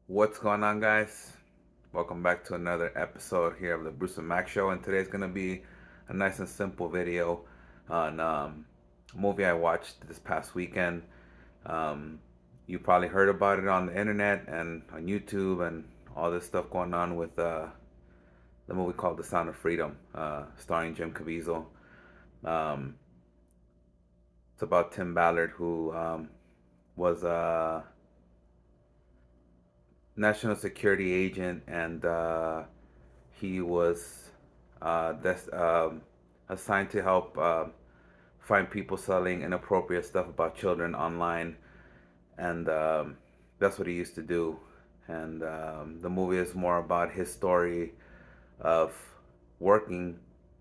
What's going on, guys? Welcome back to another episode here of the Bruce and Mac Show. And today's going to be a nice and simple video on a movie I watched this past weekend. Um, you probably heard about it on the internet and on YouTube and all this stuff going on with the movie called The Sound of Freedom, starring Jim Caviezel. Um, it's about Tim Ballard, who was a national security agent, and he was assigned to help find people selling inappropriate stuff about children online, and that's what he used to do. And the movie is more about his story of working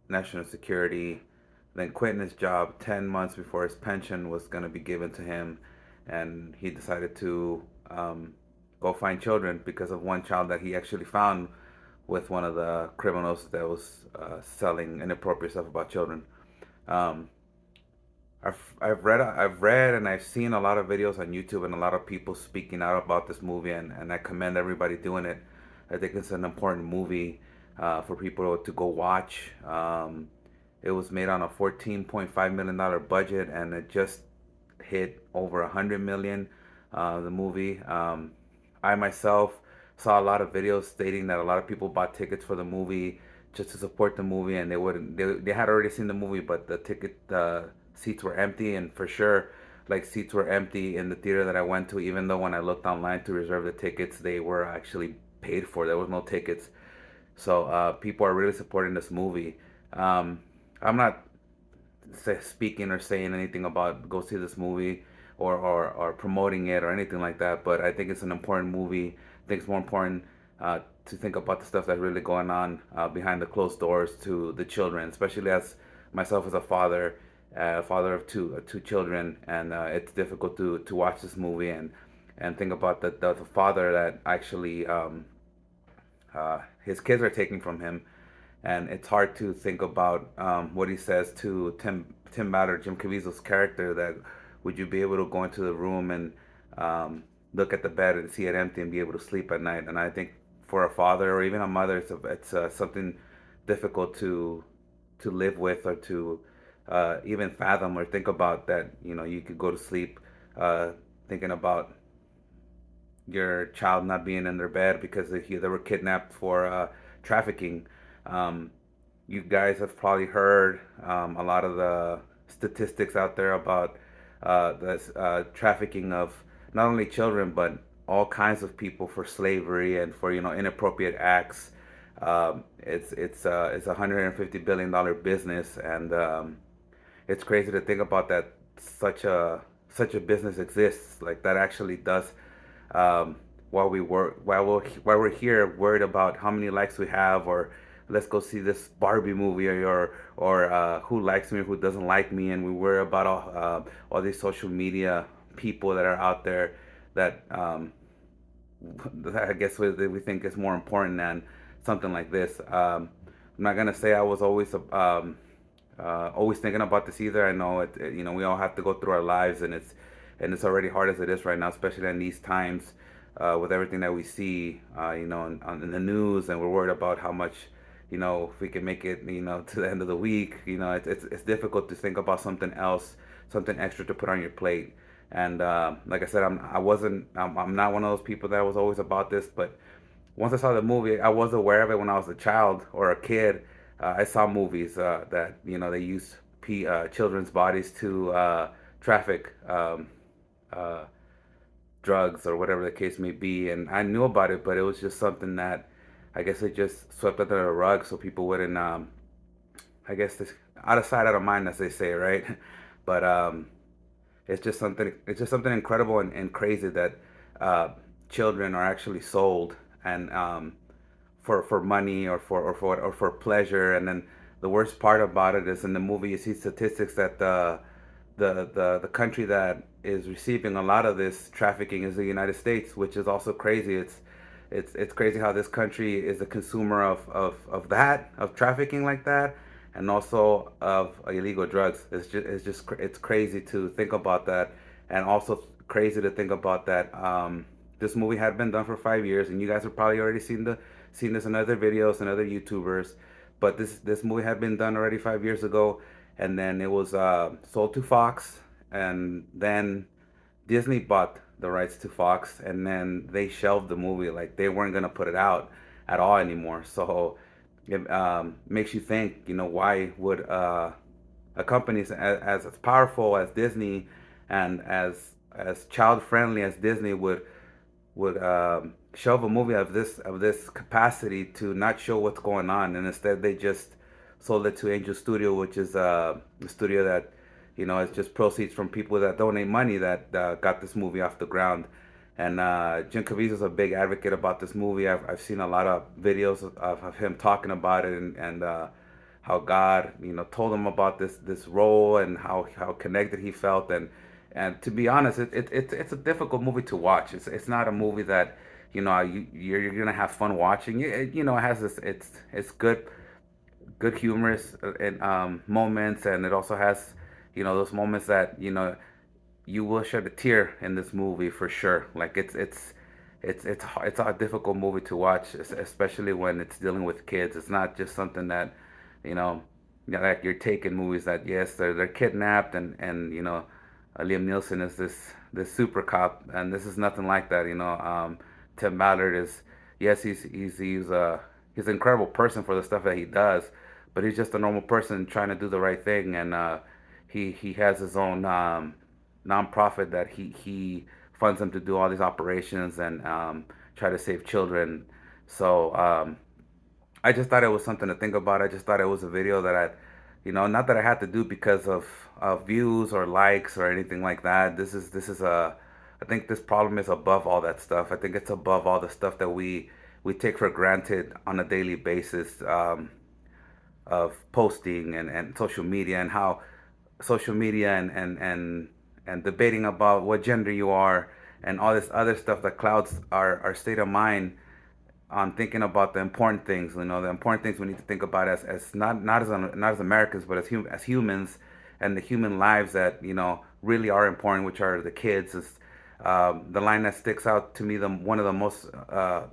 national security, then quitting his job 10 months before his pension was going to be given to him, and he decided to go find children because of one child that he actually found with one of the criminals that was selling inappropriate stuff about children. Um, I've read and I've seen a lot of videos on YouTube and a lot of people speaking out about this movie, and I commend everybody doing it. I think it's an important movie for people to go watch. It was made on a $14.5 million budget, and it just hit over 100 million. The movie. I myself saw a lot of videos stating that a lot of people bought tickets for the movie just to support the movie, and they had already seen the movie, but the seats were empty, and for sure, like, seats were empty in the theater that I went to, even though when I looked online to reserve the tickets, they were actually paid for. There was no tickets. So people are really supporting this movie. I'm not speaking or saying anything about go see this movie, or promoting it or anything like that, but I think it's an important movie. I think it's more important to think about the stuff that's really going on behind the closed doors to the children, especially as myself as a father, father of two children, and it's difficult to watch this movie and think about the father that actually his kids are taking from him, and it's hard to think about what he says to Tim Ballard, Jim Caviezel's character. That would you be able to go into the room and look at the bed and see it empty and be able to sleep at night? And I think for a father or even a mother, it's something difficult to live with, or to even fathom or think about, that you could go to sleep thinking about your child not being in their bed because they were kidnapped for trafficking. Um, you guys have probably heard a lot of the statistics out there about the trafficking of not only children but all kinds of people for slavery and for inappropriate acts. It's $150 billion business, and it's crazy to think about that such a business exists, like that actually does. um, while we're here worried about how many likes we have, or let's go see this Barbie movie, or who likes me or who doesn't like me, and we worry about all these social media people that are out there that I guess we think is more important than something like this. I'm not gonna say I was always thinking about this either. I know we all have to go through our lives, and it's already hard as it is right now, especially in these times, with everything that we see, in the news, and we're worried about how much, if we can make it, to the end of the week. It's difficult to think about something else, something extra to put on your plate. And like I said, I'm not one of those people that was always about this, but once I saw the movie, I was aware of it when I was a child or a kid. I saw movies that they use children's bodies to traffic uh, drugs or whatever the case may be, and I knew about it, but it was just something that I guess it just swept under the rug, so people wouldn't. I guess this out of sight, out of mind, as they say, right? But it's just something. It's just something incredible and crazy that uh, children are actually sold, and for money, or for pleasure. And then the worst part about it is, in the movie you see statistics that the country that is receiving a lot of this trafficking is the United States, which is also crazy. It's crazy how this country is a consumer of trafficking like that, and also of illegal drugs. It's crazy to think about that, and also crazy to think about that this movie had been done for 5 years, and you guys have probably already seen this in other videos and other YouTubers. But this movie had been done already 5 years ago, and then it was sold to Fox, and then Disney bought the rights to Fox, and then they shelved the movie. Like they weren't gonna put it out at all anymore. So it makes you think, why would a company as powerful as Disney and as child friendly as Disney would shelve a movie of this capacity to not show what's going on, and instead they just sold it to Angel Studio, which is a studio that it's just proceeds from people that donate money that got this movie off the ground. And Jim Caviezel is a big advocate about this movie. I've seen a lot of videos of him talking about it, and how God, told him about this role, and how connected he felt. And to be honest, it's a difficult movie to watch. It's not a movie that you're gonna have fun watching. It has this, it's good humorous and moments, and it also has those moments that you will shed a tear in this movie for sure. Like it's a difficult movie to watch, especially when it's dealing with kids. It's not just something that you know like you're taking movies that, yes, they're kidnapped, and Liam Nielsen is this super cop, and this is nothing like that. Tim Ballard is, yes, he's an incredible person for the stuff that he does, but he's just a normal person trying to do the right thing. And he has his own nonprofit that he funds him to do all these operations, and try to save children. So I just thought it was something to think about. I just thought it was a video that not that I had to do because of views or likes or anything like that. I think this problem is above all that stuff. I think it's above all the stuff that we take for granted on a daily basis, of posting and social media, and how social media and debating about what gender you are, and all this other stuff that clouds our state of mind on thinking about the important things. The important things we need to think about as not as Americans, but as humans, and the human lives that really are important, which are the kids. Is the line that sticks out to me, the one of the most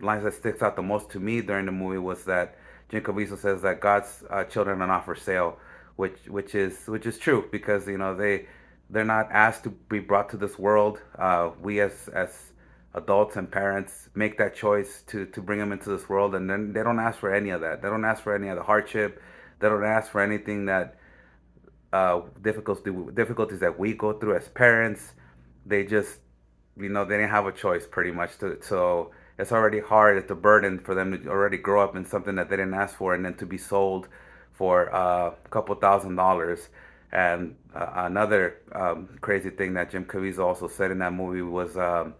lines that sticks out the most to me during the movie, was that Jim Caviezel says that God's children are not for sale, which is true, because they're not asked to be brought to this world. We as adults and parents make that choice to bring them into this world, and then they don't ask for any of that. They don't ask for any of the hardship. They don't ask for anything that difficulties that we go through as parents. They just they didn't have a choice, pretty much. So it's already hard. It's a burden for them to already grow up in something that they didn't ask for, and then to be sold for a couple $1,000s. And another crazy thing that Jim Caviezel also said in that movie was that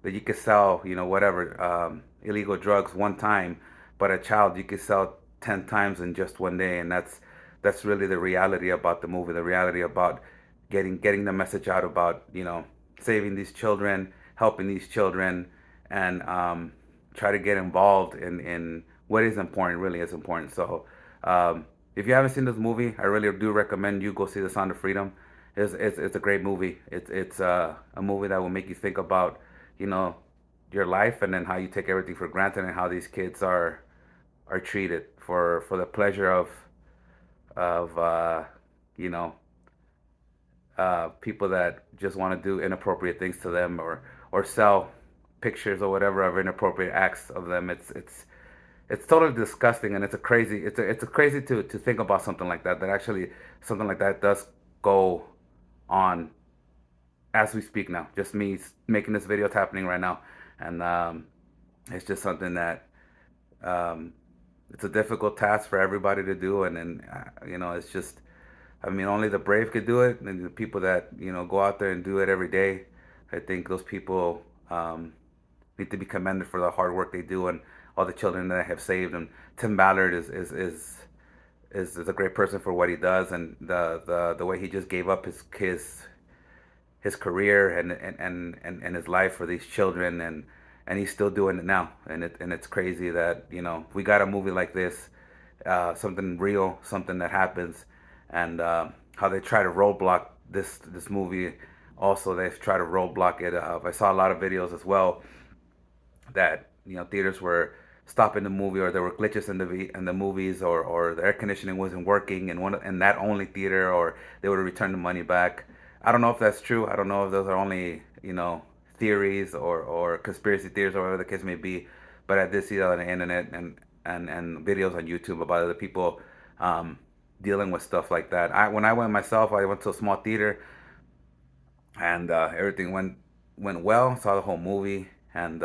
you could sell, whatever, illegal drugs one time, but a child you could sell 10 times in just one day. And that's really the reality about the movie. The reality about getting the message out about saving these children, helping these children, and try to get involved in what is important, really is important. So if you haven't seen this movie, I really do recommend you go see The Sound of Freedom. It's a great movie. It's a movie that will make you think about your life, and then how you take everything for granted, and how these kids are treated for the pleasure of you know people that just want to do inappropriate things to them, or sell pictures or whatever of inappropriate acts of them. It's totally disgusting, and it's a crazy to think about something like that, that actually something like that does go on as we speak now. Just me making this video, it's happening right now. And it's just something that um, it's a difficult task for everybody to do. And then it's just, I mean, only the brave could do it, and the people that go out there and do it every day. I think those people need to be commended for the hard work they do, and all the children that I have saved. And Tim Ballard is a great person for what he does, and the way he just gave up his career and his life for these children, and he's still doing it now. And it's crazy that we got a movie like this, something real, something that happens, and how they try to roadblock this movie. Also, they've tried to roadblock it. I saw a lot of videos as well that theaters were stopping the movie, or there were glitches in the movies, or the air conditioning wasn't working in that only theater, or they would return the money back. I don't know if that's true. I don't know if those are only theories or conspiracy theories or whatever the case may be. But I did see that on the internet and videos on YouTube about other people um, dealing with stuff like that. When I went myself, I went to a small theater, and everything went well. Saw the whole movie, and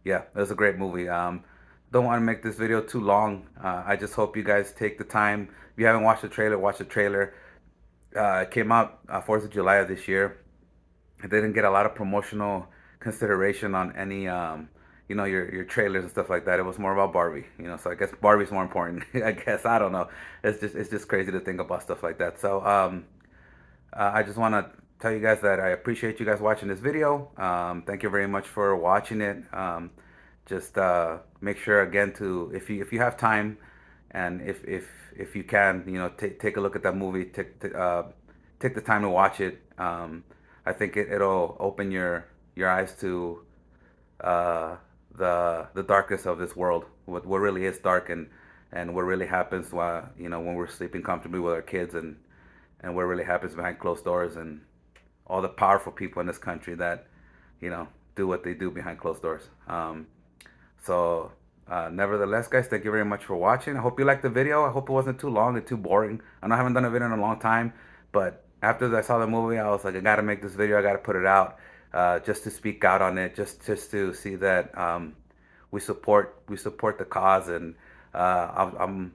yeah, it was a great movie. Don't want to make this video too long. I just hope you guys take the time. If you haven't watched the trailer, watch the trailer. It came out 4th of July of this year. It didn't get a lot of promotional consideration on any, your trailers and stuff like that. It was more about Barbie, So I guess Barbie's more important. I guess I don't know. It's just crazy to think about stuff like that. So I just want to tell you guys that I appreciate you guys watching this video. Thank you very much for watching it. Just make sure again to if you have time, and if you can, take a look at that movie. Take the time to watch it. I think it'll open your eyes to the darkness of this world. What really is dark, and what really happens while when we're sleeping comfortably with our kids, and what really happens behind closed doors, and all the powerful people in this country that do what they do behind closed doors. So nevertheless, guys, thank you very much for watching. I hope you liked the video. I hope it wasn't too long and too boring. I know I haven't done a video in a long time, but after I saw the movie, I was like, I gotta make this video. I gotta put it out, just to speak out on it, just to see that we support the cause, and I'll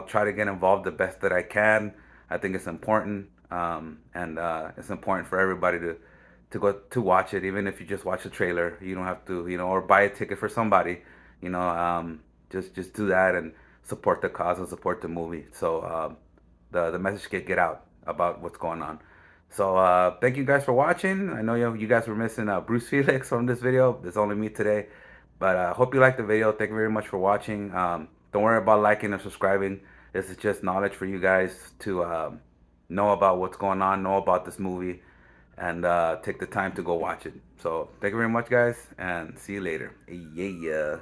try to get involved the best that I can. I think it's important, and it's important for everybody to go to watch it, even if you just watch the trailer. You don't have to, or buy a ticket for somebody, just do that and support the cause and support the movie. So the message get out about what's going on. So thank you guys for watching. I know you guys were missing Bruce Felix from this video. It's only me today, but I hope you liked the video. Thank you very much for watching. Don't worry about liking or subscribing. This is just knowledge for you guys to know about what's going on, know about this movie, and take the time to go watch it. So thank you very much, guys, and see you later. Yeah.